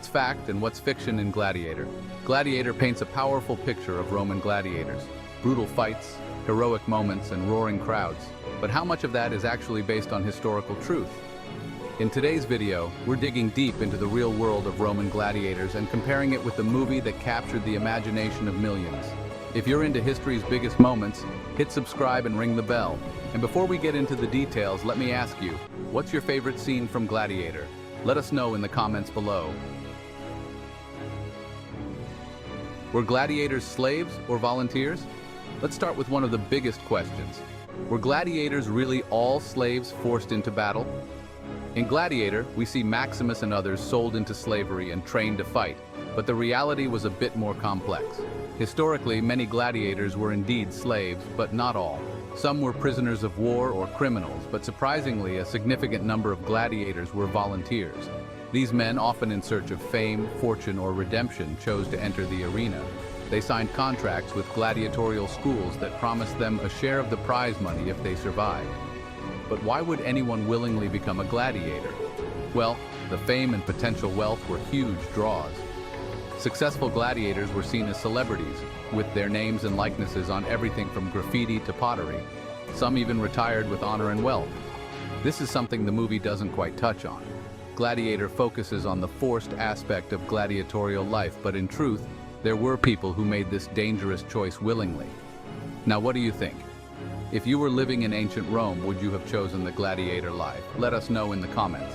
What's fact and what's fiction in Gladiator? Gladiator paints a powerful picture of Roman gladiators. Brutal fights, heroic moments, and roaring crowds. But how much of that is actually based on historical truth? In today's video, we're digging deep into the real world of Roman gladiators and comparing it with the movie that captured the imagination of millions. If you're into history's biggest moments, hit subscribe and ring the bell. And before we get into the details, let me ask you, what's your favorite scene from Gladiator? Let us know in the comments below. Were gladiators slaves or volunteers? Let's start with one of the biggest questions. Were gladiators really all slaves forced into battle? In Gladiator, we see Maximus and others sold into slavery and trained to fight, but the reality was a bit more complex. Historically, many gladiators were indeed slaves, but not all. Some were prisoners of war or criminals, but surprisingly, a significant number of gladiators were volunteers. These men, often in search of fame, fortune, or redemption, chose to enter the arena. They signed contracts with gladiatorial schools that promised them a share of the prize money if they survived. But why would anyone willingly become a gladiator? Well, the fame and potential wealth were huge draws. Successful gladiators were seen as celebrities, with their names and likenesses on everything from graffiti to pottery. Some even retired with honor and wealth. This is something the movie doesn't quite touch on. Gladiator focuses on the forced aspect of gladiatorial life, but in truth, there were people who made this dangerous choice willingly. Now, what do you think? If you were living in ancient Rome, would you have chosen the gladiator life? Let us know in the comments.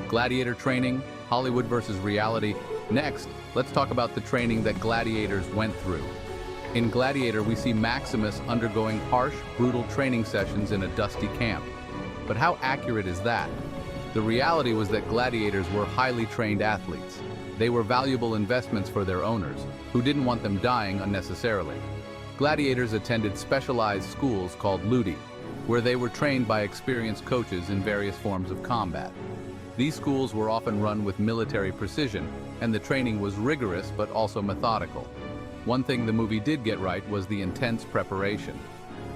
Gladiator training, Hollywood versus reality. Next, let's talk about the training that gladiators went through. In Gladiator, we see Maximus undergoing harsh, brutal training sessions in a dusty camp. But how accurate is that? The reality was that gladiators were highly trained athletes. They were valuable investments for their owners, who didn't want them dying unnecessarily. Gladiators attended specialized schools called ludi, where they were trained by experienced coaches in various forms of combat. These schools were often run with military precision, and the training was rigorous but also methodical. One thing the movie did get right was the intense preparation.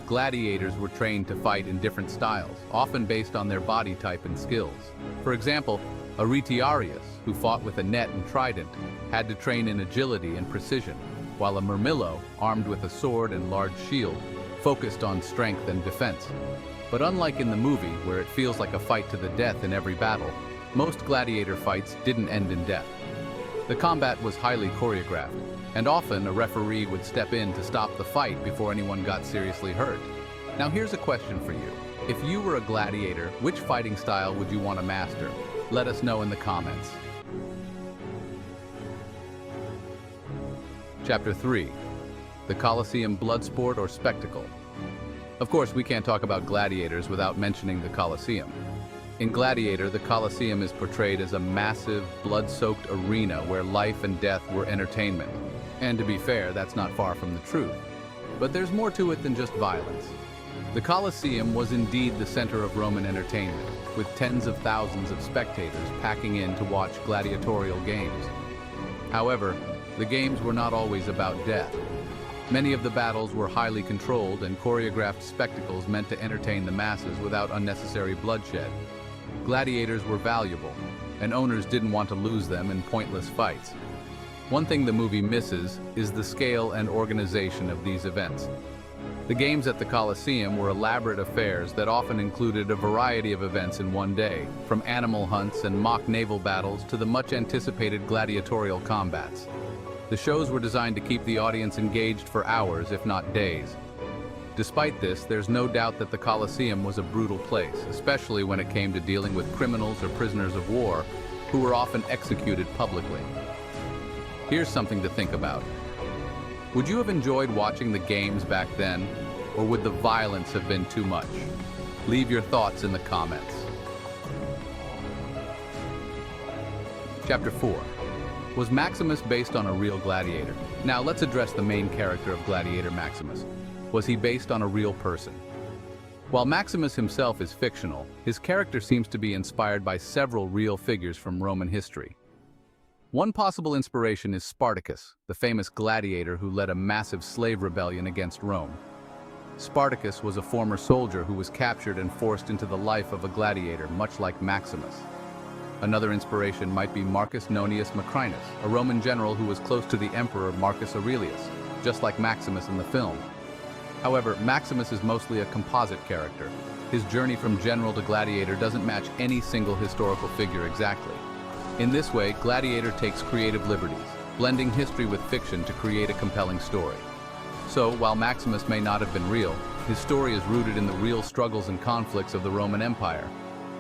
Gladiators were trained to fight in different styles, often based on their body type and skills. For example, a retiarius, who fought with a net and trident, had to train in agility and precision, while a murmillo, armed with a sword and large shield, focused on strength and defense. But unlike in the movie, where it feels like a fight to the death in every battle, most gladiator fights didn't end in death. The combat was highly choreographed, and often a referee would step in to stop the fight before anyone got seriously hurt. Now here's a question for you. If you were a gladiator, which fighting style would you want to master? Let us know in the comments. Chapter 3. The Colosseum Bloodsport or Spectacle. Of course, we can't talk about gladiators without mentioning the Colosseum. In Gladiator, the Colosseum is portrayed as a massive, blood-soaked arena where life and death were entertainment. And to be fair, that's not far from the truth. But there's more to it than just violence. The Colosseum was indeed the center of Roman entertainment, with tens of thousands of spectators packing in to watch gladiatorial games. However, the games were not always about death. Many of the battles were highly controlled and choreographed spectacles meant to entertain the masses without unnecessary bloodshed. Gladiators were valuable, and owners didn't want to lose them in pointless fights. One thing the movie misses is the scale and organization of these events. The games at the Colosseum were elaborate affairs that often included a variety of events in one day, from animal hunts and mock naval battles to the much-anticipated gladiatorial combats. The shows were designed to keep the audience engaged for hours, if not days. Despite this, there's no doubt that the Colosseum was a brutal place, especially when it came to dealing with criminals or prisoners of war, who were often executed publicly. Here's something to think about. Would you have enjoyed watching the games back then, or would the violence have been too much? Leave your thoughts in the comments. Chapter 4. Was Maximus based on a real gladiator? Now let's address the main character of Gladiator, Maximus. Was he based on a real person? While Maximus himself is fictional, his character seems to be inspired by several real figures from Roman history. One possible inspiration is Spartacus, the famous gladiator who led a massive slave rebellion against Rome. Spartacus was a former soldier who was captured and forced into the life of a gladiator, much like Maximus. Another inspiration might be Marcus Nonius Macrinus, a Roman general who was close to the emperor Marcus Aurelius, just like Maximus in the film. However, Maximus is mostly a composite character. His journey from general to gladiator doesn't match any single historical figure exactly. In this way, Gladiator takes creative liberties, blending history with fiction to create a compelling story. So, while Maximus may not have been real, his story is rooted in the real struggles and conflicts of the Roman Empire.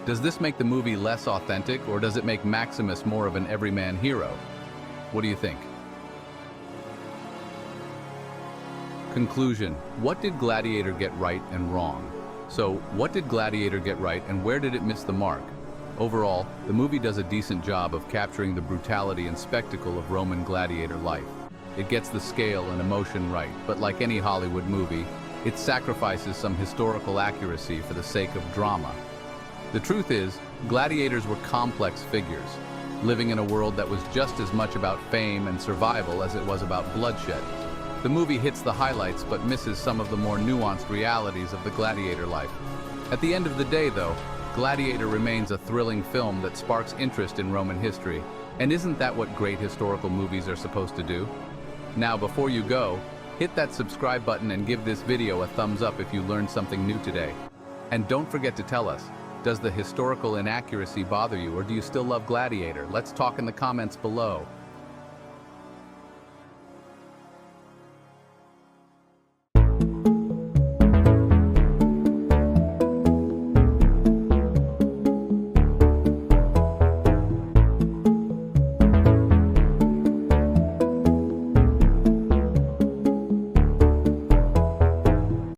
Does this make the movie less authentic, or does it make Maximus more of an everyman hero? What do you think? Conclusion: what did Gladiator get right and wrong? So, what did Gladiator get right and where did it miss the mark? Overall, the movie does a decent job of capturing the brutality and spectacle of Roman gladiator life. It gets the scale and emotion right, but like any Hollywood movie, it sacrifices some historical accuracy for the sake of drama. The truth is, gladiators were complex figures, living in a world that was just as much about fame and survival as it was about bloodshed. The movie hits the highlights but misses some of the more nuanced realities of the gladiator life. At the end of the day, though, Gladiator remains a thrilling film that sparks interest in Roman history. And isn't that what great historical movies are supposed to do? Now, before you go, hit that subscribe button and give this video a thumbs up if you learned something new today. And don't forget to tell us, does the historical inaccuracy bother you, or do you still love Gladiator? Let's talk in the comments below.